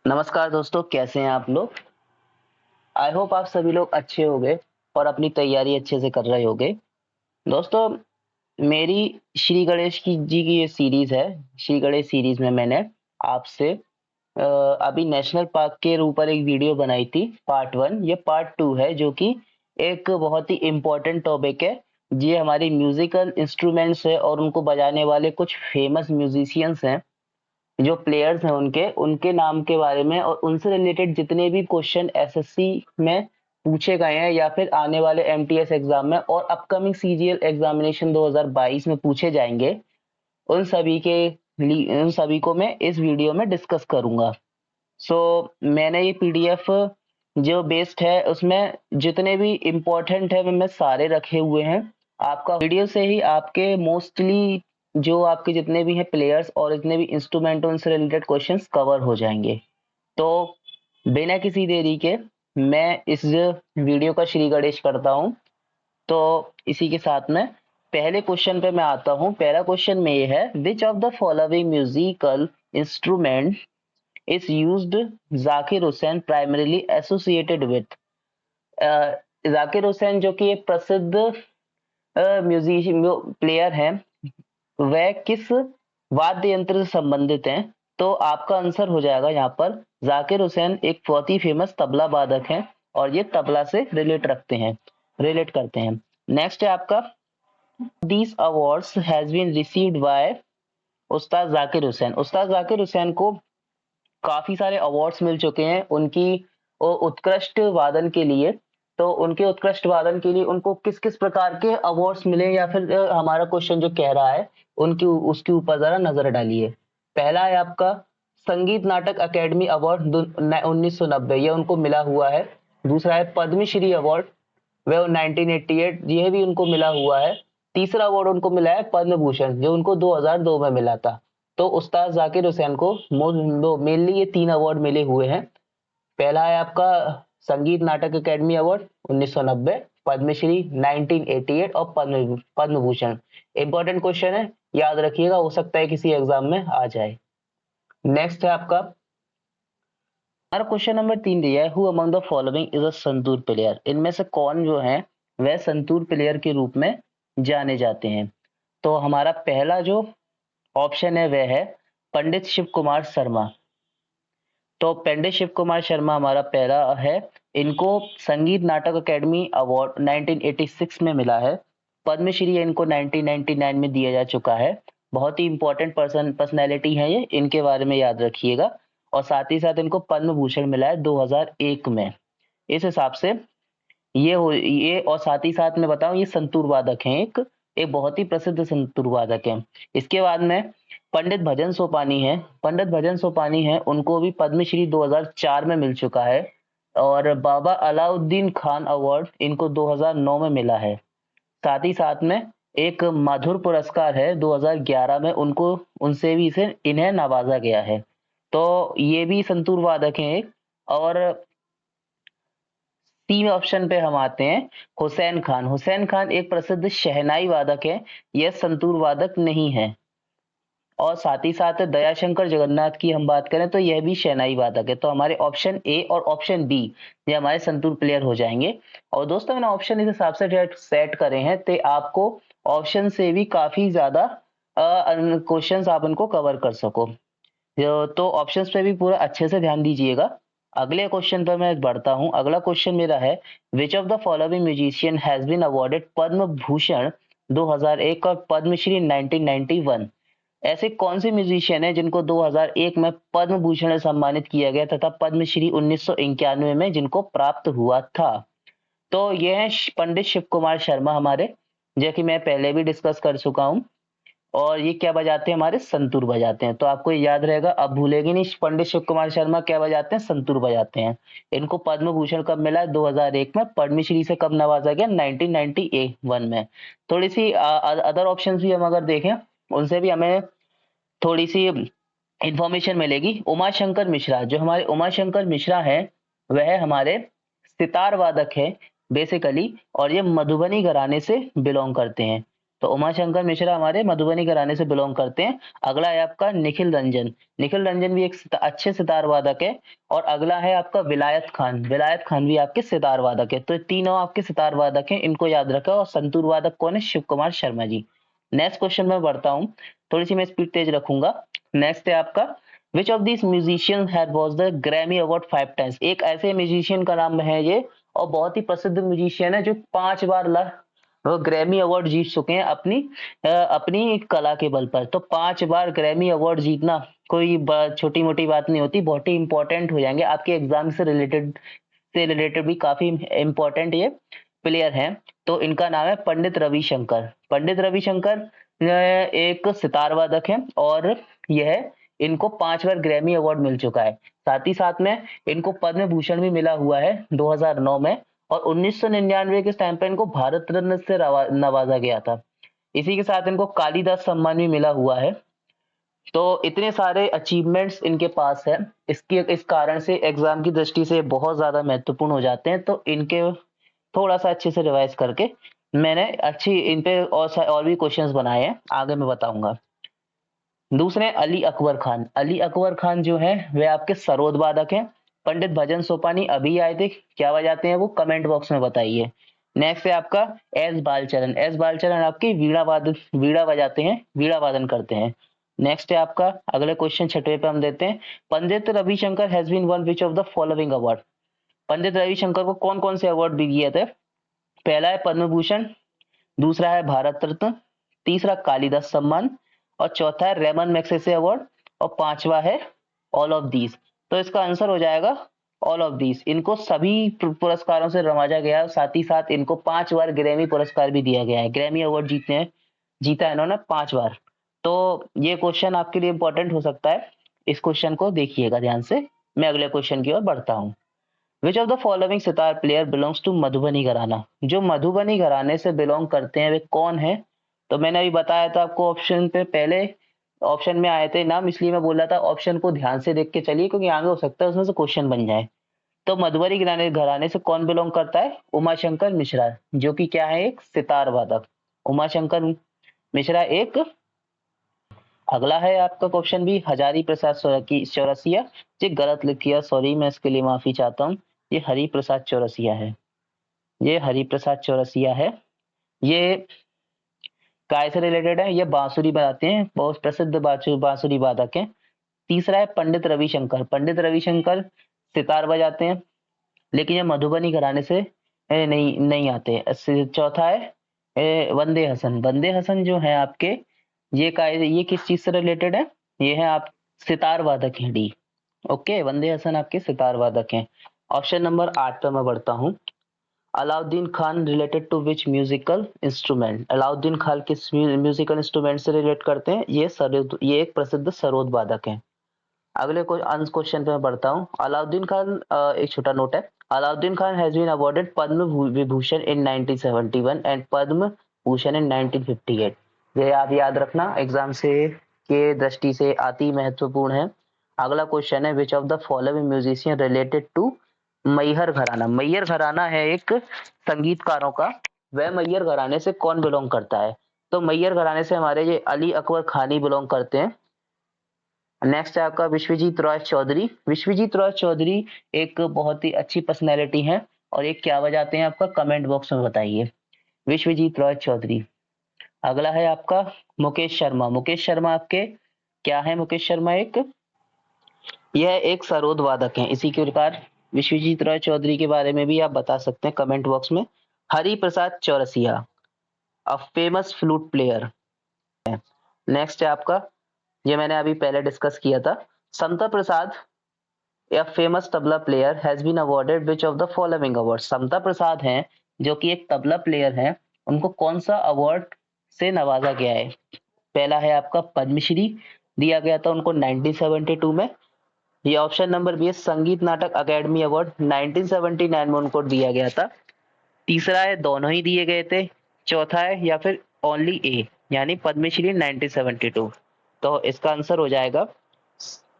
नमस्कार दोस्तों, कैसे हैं आप लोग? आई होप आप सभी लोग अच्छे होंगे और अपनी तैयारी अच्छे से कर रहे होंगे। दोस्तों, मेरी श्री गणेश जी की ये सीरीज़ है। श्री गणेश सीरीज़ में मैंने आपसे अभी नेशनल पार्क के ऊपर एक वीडियो बनाई थी, पार्ट 1। ये पार्ट 2 है, जो कि एक बहुत ही इम्पोर्टेंट टॉपिक है। ये हमारी म्यूज़िकल इंस्ट्रूमेंट्स है और उनको बजाने वाले कुछ फेमस म्यूज़िशियंस हैं। जो प्लेयर्स हैं उनके उनके नाम के बारे में और उनसे रिलेटेड जितने भी क्वेश्चन एसएससी में पूछे गए हैं या फिर आने वाले एमटीएस एग्जाम में और अपकमिंग सीजीएल एग्जामिनेशन 2022 में पूछे जाएंगे, उन सभी के उन सभी को मैं इस वीडियो में डिस्कस करूंगा। सो मैंने ये पीडीएफ जो बेस्ड है उसमें जितने भी इम्पोर्टेंट है मैं सारे रखे हुए हैं। आपका वीडियो से ही आपके मोस्टली जो आपके जितने भी हैं प्लेयर्स और जितने भी इंस्ट्रूमेंट उनसे रिलेटेड क्वेश्चंस कवर हो जाएंगे। तो बिना किसी देरी के मैं इस वीडियो का श्री गणेश करता हूँ। तो इसी के साथ में पहले क्वेश्चन पे मैं आता हूँ। पहला क्वेश्चन में ये है, which of the following musical instrument is used Zakir Hussain primarily associated with। Zakir Hussain जो कि एक प्रसिद्ध म्यूजिशियन प्लेयर हैं, वह किस वाद्य यंत्र से संबंधित हैं? तो आपका आंसर हो जाएगा यहाँ पर जाकिर हुसैन एक बहुत ही फेमस तबला वादक हैं और ये तबला से रिलेट करते हैं। नेक्स्ट है आपका, these awards has been received by Ustad Zakir Hussain. उस्ताद जाकिर हुसैन को काफी सारे अवार्ड्स मिल चुके हैं उनकी उत्कृष्ट वादन के लिए। तो उनके उत्कृष्ट वादन के लिए उनको किस किस प्रकार के अवार्ड्स मिले या फिर हमारा क्वेश्चन जो कह रहा है उनकी उसके ऊपर जरा नजर डालिए। पहला है आपका संगीत नाटक अकेडमी अवार्ड 1990, ये उनको मिला हुआ है। दूसरा है पद्मश्री अवार्ड, वह 1988, यह भी उनको मिला हुआ है। तीसरा अवार्ड उनको मिला है पद्म भूषण, जो उनको 2002 में मिला था। तो उस्ताद जाकिर हुसैन को मेनली ये 3 अवार्ड मिले हुए हैं। पहला है आपका संगीत नाटक अकेडमी अवार्ड 1990, पद्मश्री 1988 और पद्म भूषण। इंपॉर्टेंट क्वेश्चन है, याद रखिएगा, हो सकता है किसी एग्जाम में आ जाए। नेक्स्ट है आपका, हमारा क्वेश्चन नंबर 3 दिया है, who among the following is a santoor player. इनमें से कौन जो है वह संतूर प्लेयर के रूप में जाने जाते हैं? तो हमारा पहला जो ऑप्शन है वह है पंडित शिव कुमार शर्मा। तो पंडित शिव कुमार शर्मा हमारा पहला है। इनको संगीत नाटक अकेडमी अवार्ड 1986 में मिला है। पद्मश्री इनको 1999 में दिया जा चुका है। बहुत ही इंपॉर्टेंट पर्सनैलिटी है ये, इनके बारे में याद रखिएगा। और साथ ही साथ इनको पद्म भूषण मिला है 2001 में। इस हिसाब से ये और साथ ही साथ मैं बताऊं, ये संतूर वादक हैं, एक बहुत ही प्रसिद्ध संतूर वादक हैं। इसके बाद में पंडित भजन सोपानी है। पंडित भजन सोपानी है, उनको भी पद्मश्री 2004 में मिल चुका है। और बाबा अलाउद्दीन खान अवार्ड इनको 2009 में मिला है। साथ ही साथ में एक मधुर पुरस्कार है 2011 में, उनको उनसे भी इन्हें नवाजा गया है। तो ये भी संतूर वादक हैं एक। और सी ऑप्शन पे हम आते हैं, हुसैन खान। हुसैन खान एक प्रसिद्ध शहनाई वादक है, यह संतूर वादक नहीं है। और साथ ही साथ दयाशंकर जगन्नाथ की हम बात करें तो यह भी शहनाई वादक है। तो हमारे ऑप्शन ए और ऑप्शन बी ये हमारे संतूर प्लेयर हो जाएंगे। और दोस्तों, मैंने ऑप्शन इस हिसाब से सेट करे हैं तो आपको ऑप्शन से भी काफी ज्यादा क्वेश्चंस आप उनको कवर कर सको। तो ऑप्शंस पे भी पूरा अच्छे से ध्यान दीजिएगा। अगले क्वेश्चन पर मैं बढ़ता हूं। अगला क्वेश्चन मेरा है, which of the following musician has been awarded Padma Bhushan 2001 और पद्मश्री 1991। ऐसे कौन से म्यूजिशियन हैं जिनको 2001 में पद्म भूषण से सम्मानित किया गया तथा पद्मश्री 1991 में जिनको प्राप्त हुआ था? तो ये है पंडित शिव कुमार शर्मा हमारे, जो कि मैं पहले भी डिस्कस कर चुका हूँ। और ये क्या बजाते हैं? हमारे संतूर बजाते हैं। तो आपको ये याद रहेगा, अब भूलेगी नहीं, पंडित शिव कुमार शर्मा क्या बजाते हैं? संतूर बजाते हैं। इनको पद्म भूषण कब मिला? 2001 में। पद्मश्री से कब नवाजा गया? 1991 में। थोड़ी सी अदर ऑप्शंस भी हम अगर देखें, उनसे भी हमें थोड़ी सी इंफॉर्मेशन मिलेगी। उमाशंकर मिश्रा, जो हमारे उमाशंकर मिश्रा है, वह हमारे सितार वादक है बेसिकली, और ये मधुबनी घराने से बिलोंग करते हैं। तो उमाशंकर मिश्रा हमारे मधुबनी घराने से बिलोंग करते हैं। अगला है आपका निखिल रंजन। निखिल रंजन भी एक अच्छे सितार वादक है। और अगला है आपका विलायत खान। विलायत खान भी आपके सितार वादक है। तो तीनों आपके सितार वादक हैं, इनको याद रखो। और संतूर वादक कौन है? शिव कुमार शर्मा जी। नेक्स्ट क्वेश्चन में बढ़ता हूँ, थोड़ी सी मैं स्पीड तेज रखूंगा। नेक्स्ट है आपका which of this musician had was the Grammy award 5 times. एक ऐसे म्यूजिशियन का नाम है ये, और बहुत ही प्रसिद्ध म्यूजिशियन है, जो 5 बार वो ग्रैमी अवार्ड जीत चुके हैं अपनी कला के बल पर। तो 5 बार ग्रैमी अवार्ड जीतना कोई छोटी मोटी बात नहीं होती, बहुत ही इंपॉर्टेंट हो जाएंगे आपके एग्जाम से रिलेटेड भी काफी इंपॉर्टेंट ये प्लेयर हैं। तो इनका नाम है पंडित रविशंकर। पंडित रविशंकर एक सितार वादक है, और यह इनको 5 बार ग्रैमी अवार्ड मिल चुका है। साथ ही साथ में इनको पद्म भूषण भी मिला हुआ है 2009 में, और 1999 के टाइम पे इनको भारत रत्न से नवाजा गया था। इसी के साथ इनको कालिदास सम्मान भी मिला हुआ है। तो इतने सारे अचीवमेंट्स इनके पास है, इस कारण से एग्जाम की दृष्टि से बहुत ज्यादा महत्वपूर्ण हो जाते हैं। तो इनके थोड़ा सा अच्छे से रिवाइज करके मैंने अच्छी इन पे और भी क्वेश्चंस बनाए हैं, आगे मैं बताऊंगा। दूसरे अली अकबर खान। अली अकबर खान जो है वे आपके सरोद वादक हैं। पंडित भजन सोपानी अभी आए थे, क्या बजाते हैं वो? कमेंट बॉक्स में बताइए। नेक्स्ट है आपका एस बालचरण। एस बालचरण आपकी वीणा बजाते हैं, वीणा वादन करते हैं। नेक्स्ट है आपका अगले क्वेश्चन 6वें पे हम देते हैं, Pandit Ravi Shankar has been won which of the following award. Pandit Ravi Shankar को कौन कौन से अवार्ड भी दिए थे? पहला है पद्म भूषण, दूसरा है भारत रत्न, तीसरा कालिदास सम्मान, और चौथा है रेमन मैग्सेसे अवार्ड, और पांचवा है ऑल ऑफ दीज। तो इसका आंसर हो जाएगा ऑल ऑफ दीज। इनको सभी पुरस्कारों से नवाजा गया है, साथ ही साथ इनको 5 बार ग्रैमी पुरस्कार भी दिया गया है। ग्रैमी अवार्ड जीता है इन्होंने 5 बार। तो ये क्वेश्चन आपके लिए इंपॉर्टेंट हो सकता है, इस क्वेश्चन को देखिएगा ध्यान से। मैं अगले क्वेश्चन की ओर बढ़ता हूँ। Which of the following sitar player belongs to Madhubani gharana. जो मधुबनी घराने से बिलोंग करते हैं वे कौन है? तो मैंने अभी बताया था आपको, ऑप्शन पे पहले ऑप्शन में आए थे नाम, इसलिए मैं बोल रहा था ऑप्शन को ध्यान से देख के चलिए, क्योंकि आगे हो सकता है उसमें से क्वेश्चन बन जाए। तो मधुबनी घराने से कौन बिलोंग करता है? उमाशंकर मिश्रा, जो कि क्या है? एक सितार वादक। उमाशंकर मिश्रा एक। अगला है आपका क्वेश्चन भी हजारी प्रसाद चौरसिया। ये गलत लिख किया, सॉरी, मैं इसके लिए माफी चाहता हूँ। ये हरि प्रसाद चौरसिया है। ये हरि प्रसाद चौरसिया है। ये काय से रिलेटेड है? ये बांसुरी बजाते हैं, बहुत प्रसिद्ध बांसुरी वादक हैं। तीसरा है पंडित रविशंकर। पंडित रविशंकर सितार बजाते हैं, लेकिन ये मधुबनी घराने से नहीं नहीं आते। चौथा है वंदे हसन। वंदे हसन जो है आपके, ये किस चीज से रिलेटेड है? ये है आप सितार वादक हैं, डी। ओके, वंदे हसन आपके सितार वादक हैं। ऑप्शन नंबर 8 पे मैं बढ़ता हूँ। Alauddin Khan related to which musical instrument. Alauddin Khan किस म्यूजिकल इंस्ट्रूमेंट से रिलेट करते हैं? ये एक प्रसिद्ध सरोद वादक हैं। अगले क्वेश्चन पे मैं बढ़ता हूँ। अलाउद्दीन खान, एक छोटा नोट है, Alauddin Khan has been awarded Padma Vibhushan in 1971 and Padma Bhushan in 1958। ये आप याद रखना, एग्जाम से के दृष्टि से अति महत्वपूर्ण है। अगला क्वेश्चन है which of the following musician related to Maihar gharana. Maihar घराना है एक संगीतकारों का, वह मैहर घराने से कौन बिलोंग करता है? तो मैहर घराने से हमारे ये अली अकबर खानी बिलोंग करते हैं। नेक्स्ट है आपका विश्वजीत रॉय चौधरी। विश्वजीत रॉय चौधरी एक बहुत ही अच्छी पर्सनैलिटी है, और ये क्या बजाते हैं आपका? कमेंट बॉक्स में बताइए। विश्वजीत रॉय चौधरी। अगला है आपका मुकेश शर्मा। मुकेश शर्मा आपके क्या है? मुकेश शर्मा यह एक सरोद वादक हैं। इसी के प्रकार विश्वजीत रॉय चौधरी के बारे में भी आप बता सकते हैं कमेंट बॉक्स में। Hari Prasad Chaurasia, a famous flute player. Next है आपका, ये मैंने अभी पहले डिस्कस किया था, Samta Prasad, a famous tabla player has been awarded which of the following award. Samta Prasad हैं, जो कि एक तबला प्लेयर हैं, उनको कौन सा अवार्ड से नवाजा गया है? पहला है आपका पद्मश्री, दिया गया था उनको 1972 में। ये ऑप्शन नंबर बी है संगीत नाटक अकेडमी अवार्ड, 1979 में उनको दिया गया था। तीसरा है दोनों ही दिए गए थे। चौथा है या फिर ओनली ए, यानी पद्मश्री 1972। तो इसका आंसर हो जाएगा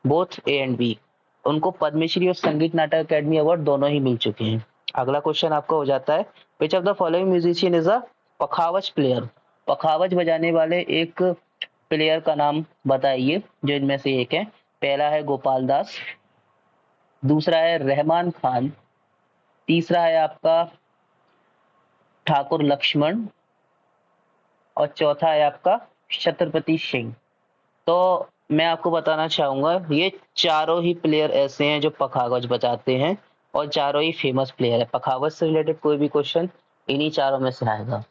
बोथ ए एंड बी। उनको पद्मश्री और संगीत नाटक अकेडमी अवार्ड दोनों ही मिल चुके हैं। अगला क्वेश्चन आपका हो जाता है which of the following musician is a pakhawaj player. पखावज बजाने वाले एक प्लेयर का नाम बताइए जो इनमें से एक है। पहला है गोपाल दास, दूसरा है रहमान खान, तीसरा है आपका ठाकुर लक्ष्मण और चौथा है आपका छत्रपति सिंह। तो मैं आपको बताना चाहूंगा ये चारों ही प्लेयर ऐसे हैं जो पखावज बजाते हैं और चारों ही फेमस प्लेयर है। पखावज से रिलेटेड कोई भी क्वेश्चन इन्हीं चारों में से आएगा।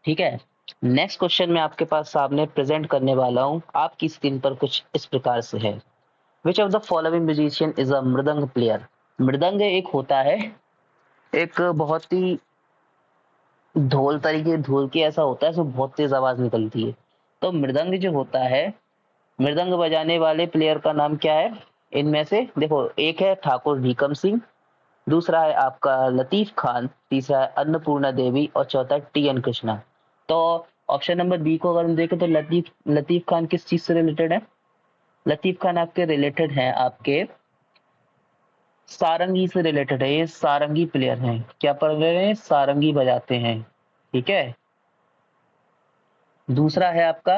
ठीक है, नेक्स्ट क्वेश्चन मैं आपके पास सामने प्रेजेंट करने वाला हूँ। आपकी स्क्रीन पर कुछ इस प्रकार से है। Which of the following musician is अ मृदंग प्लेयर। मृदंग एक होता है, एक बहुत ही ढोल की ऐसा होता है, इसमें बहुत तेज आवाज निकलती है। तो मृदंग जो होता है, मृदंग बजाने वाले प्लेयर का नाम क्या है? इनमें से देखो, एक है ठाकुर भीकम सिंह, दूसरा है आपका लतीफ खान, तीसरा है अन्नपूर्णा देवी और चौथा है टी.एन. कृष्णा। तो ऑप्शन नंबर बी को अगर हम देखें तो लतीफ लतीफ खान किस चीज से रिलेटेड है? लतीफ खान आपके रिलेटेड हैं, आपके सारंगी से रिलेटेड है। ये सारंगी प्लेयर हैं। क्या पढ़ रहे हैं? सारंगी बजाते हैं। ठीक है। दूसरा है आपका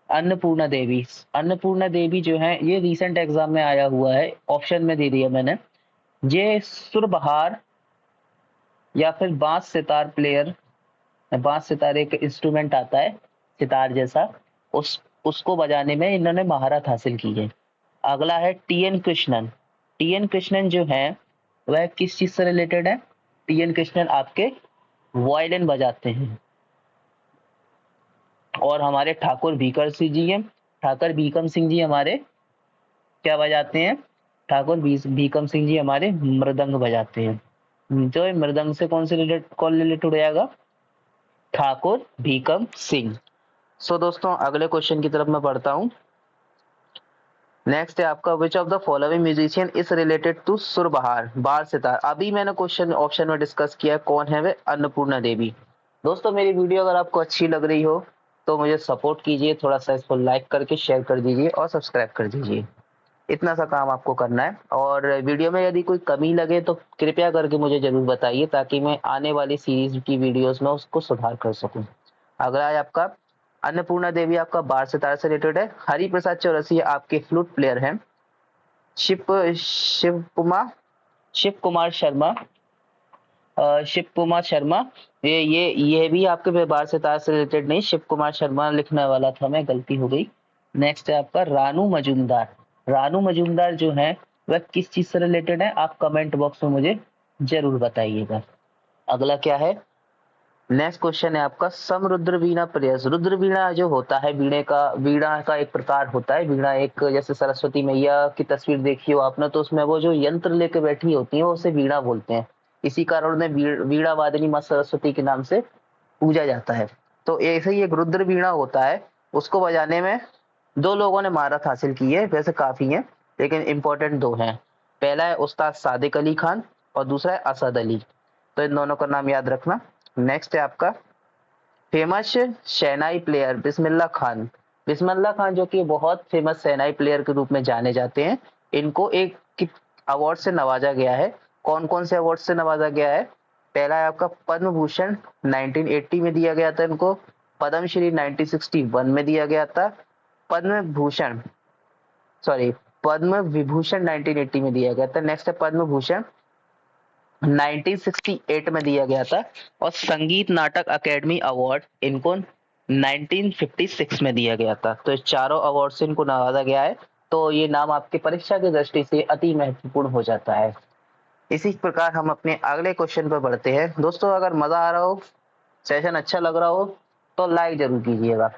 अन्नपूर्णा देवी। अन्नपूर्णा देवी जो है ये रिसेंट एग्जाम में आया हुआ है, ऑप्शन में दे दिया मैंने। ये सुरबहार या फिर बांस सितार प्लेयर, बांस सितार एक इंस्ट्रूमेंट आता है सितार जैसा, उसको बजाने में इन्होंने महारत हासिल की है। अगला है टी.एन. कृष्णन। टी.एन. कृष्णन जो है वह किस चीज से रिलेटेड है? टी.एन. कृष्णन आपके वायलिन बजाते हैं। और हमारे ठाकुर भीकर सिंह जी हैं, ठाकुर भीकम सिंह जी हमारे क्या बजाते हैं? ठाकुर भीकम सिंह जी हमारे मृदंग बजाते हैं। तो मृदंग से कौन रिलेटेड हो जाएगा? ठाकुर भीकम सिंह। सो दोस्तों अगले क्वेश्चन की तरफ मैं बढ़ता हूँ। नेक्स्ट है आपका which of the following musician is related to surbahar, बार सितार। अभी मैंने क्वेश्चन ऑप्शन में डिस्कस किया, कौन है वे? अन्नपूर्णा देवी। दोस्तों मेरी वीडियो अगर आपको अच्छी लग रही हो तो मुझे सपोर्ट कीजिए, थोड़ा सा इसको लाइक करके शेयर कर दीजिए और सब्सक्राइब कर दीजिए। इतना सा काम आपको करना है। और वीडियो में यदि कोई कमी लगे तो कृपया करके मुझे जरूर बताइए, ताकि मैं आने वाली सीरीज की वीडियोस में उसको सुधार कर सकूं। अगला है आपका अन्नपूर्णा देवी, आपका बार सितार से रिलेटेड है। हरि प्रसाद चौरसिया आपके फ्लूट प्लेयर हैं। शिव कुमार शर्मा, शिव कुमार शर्मा, ये भी आपके बार सितार से रिलेटेड नहीं, शिव कुमार शर्मा लिखने वाला था मैं, गलती हो गई। नेक्स्ट है आपका रानू मजूमदार। रानू मजूमदार जो है वह किस चीज से रिलेटेड है? आप कमेंट बॉक्स में मुझे जरूर बताइएगा। अगला क्या है? नेक्स्ट क्वेश्चन है आपका सम रुद्र वीणा प्रयस। रुद्र वीणा जो होता है, वीणा का एक प्रकार होता है। वीणा एक, जैसे सरस्वती मैया की तस्वीर देखी हो आपने, तो उसमें वो जो यंत्र लेके बैठी होती है उसे वीणा बोलते हैं। इसी कारण उन्हें वीणा वादिनी माँ सरस्वती के नाम से पूजा जाता है। तो ऐसे ही एक रुद्र वीणा होता है, उसको बजाने में दो लोगों ने महारत हासिल की है। वैसे काफी हैं लेकिन इंपॉर्टेंट दो हैं। पहला है उस्ताद सादिक अली खान और दूसरा है असद अली। तो इन दोनों का नाम याद रखना। नेक्स्ट है आपका फेमस शहनाई प्लेयर बिस्मिल्लाह खान। बिस्मिल्लाह खान जो कि बहुत फेमस शहनाई प्लेयर के रूप में जाने जाते हैं। इनको एक अवार्ड से नवाजा गया है। कौन कौन से अवार्ड से नवाजा गया है? पहला है आपका पद्म भूषण 1980 में दिया गया था इनको। पद्मश्री 1961 में दिया गया था। पद्म भूषण पद्म विभूषण 1980 में दिया गया था। नेक्स्ट है पद्म भूषण 1968 में दिया गया था। और संगीत नाटक अकेडमी अवार्ड इनको 1956 में दिया गया था। तो इस चारों अवार्ड से इनको नवाजा गया है। तो ये नाम आपके परीक्षा की दृष्टि से अति महत्वपूर्ण हो जाता है। इसी प्रकार हम अपने अगले क्वेश्चन पर बढ़ते हैं। दोस्तों अगर मजा आ रहा हो, सेशन अच्छा लग रहा हो तो लाइक जरूर कीजिएगा,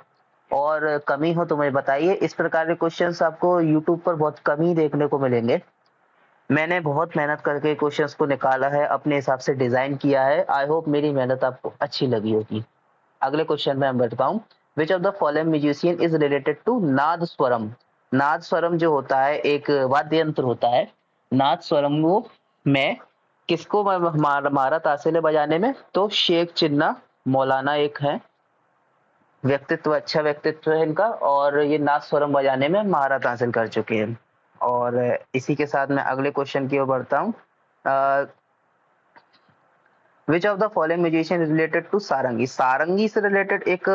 और कमी हो तो मुझे बताइए। इस प्रकार के क्वेश्चंस आपको यूट्यूब पर बहुत कम ही देखने को मिलेंगे। मैंने बहुत मेहनत करके क्वेश्चंस को निकाला है, अपने हिसाब से डिजाइन किया है। आई होप मेरी मेहनत आपको अच्छी लगी होगी। अगले क्वेश्चन में मैं बढ़ता हूँ। Which of the following musician is related to nadaswaram. नाद स्वरम जो होता है एक वाद्य यंत्र होता है। नाद स्वरम में किसको महारत हासिल है बजाने में? तो शेख चिन्ना मौलाना एक है, व्यक्तित्व, अच्छा व्यक्तित्व है इनका, और ये नाद स्वरम बजाने में महारत हासिल कर चुके हैं। और इसी के साथ मैं अगले क्वेश्चन की ओर बढ़ता हूँ। Which of the following musician is related to sarangi. सारंगी से रिलेटेड एक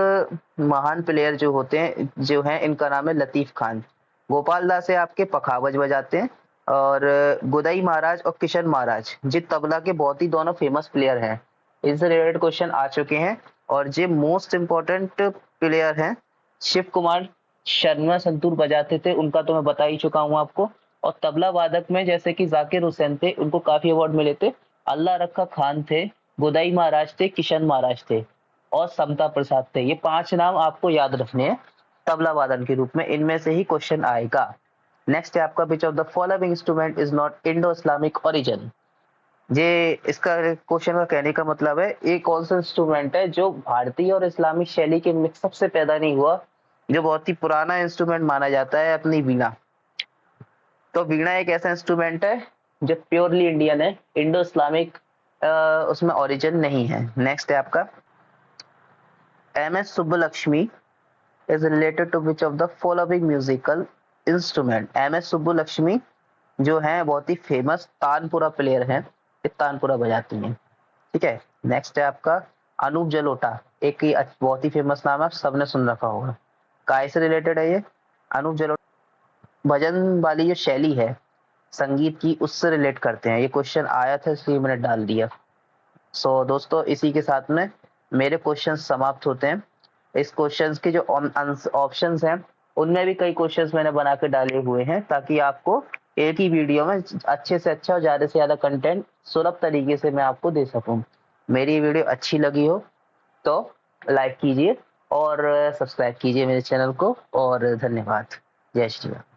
महान प्लेयर जो होते हैं जो हैं, इनका नाम है लतीफ खान। गोपाल दास है आपके पखावज बजाते हैं, और गुदई महाराज और किशन महाराज जी तबला के बहुत ही दोनों फेमस प्लेयर हैं। इनसे रिलेटेड क्वेश्चन आ चुके हैं, और जो मोस्ट इम्पोर्टेंट प्लेयर हैं शिव कुमार शर्मा संतूर बजाते थे, उनका तो मैं बता ही चुका हूँ आपको। और तबला वादक में जैसे कि जाकिर हुसैन थे, उनको काफी अवार्ड मिले थे। अल्लाह रखा खान थे, गोदाई महाराज थे, किशन महाराज थे, और समता प्रसाद थे। ये 5 नाम आपको याद रखने हैं तबला वादन के रूप में, इनमें से ही क्वेश्चन आएगा। नेक्स्ट है आपका, which of the following instrument is not Indo Islamic origin. ये इसका क्वेश्चन का कहने का मतलब है एक कौन सा इंस्ट्रूमेंट है जो भारतीय और इस्लामिक शैली के मिक्सअप से पैदा नहीं हुआ, जो बहुत ही पुराना इंस्ट्रूमेंट माना जाता है अपनी वीणा। तो वीणा एक ऐसा इंस्ट्रूमेंट है जो प्योरली इंडियन है, इंडो इस्लामिक उसमें ओरिजिन नहीं है। नेक्स्ट है आपका, M S. Subbulakshmi is related to which of the following musical instrument. M S. Subbulakshmi जो है बहुत ही फेमस तानपुरा प्लेयर हैं, तानपुरा बजाती हैं। ठीक है। नेक्स्ट है आपका, अनूप जलोटा, एक ही बहुत ही फेमस नाम है, सबने सुन रखा होगा। काय से रिलेटेड है ये? अनूप जलोटा भजन वाली जो शैली है संगीत की, उससे रिलेट करते हैं। ये क्वेश्चन आया था इसलिए मैंने डाल दिया। सो दोस्तों, इसी के साथ में मेरे क्वेश्चन समाप्त होते हैं। इस क्वेश्चन के जो ऑप्शंस हैं उनमें भी कई क्वेश्चंस मैंने बना के डाले हुए हैं, ताकि आपको एक ही वीडियो में अच्छे से अच्छा और ज़्यादा से ज़्यादा कंटेंट सुलभ तरीके से मैं आपको दे सकूं। मेरी वीडियो अच्छी लगी हो तो लाइक कीजिए और सब्सक्राइब कीजिए मेरे चैनल को, और धन्यवाद। जय श्री राम।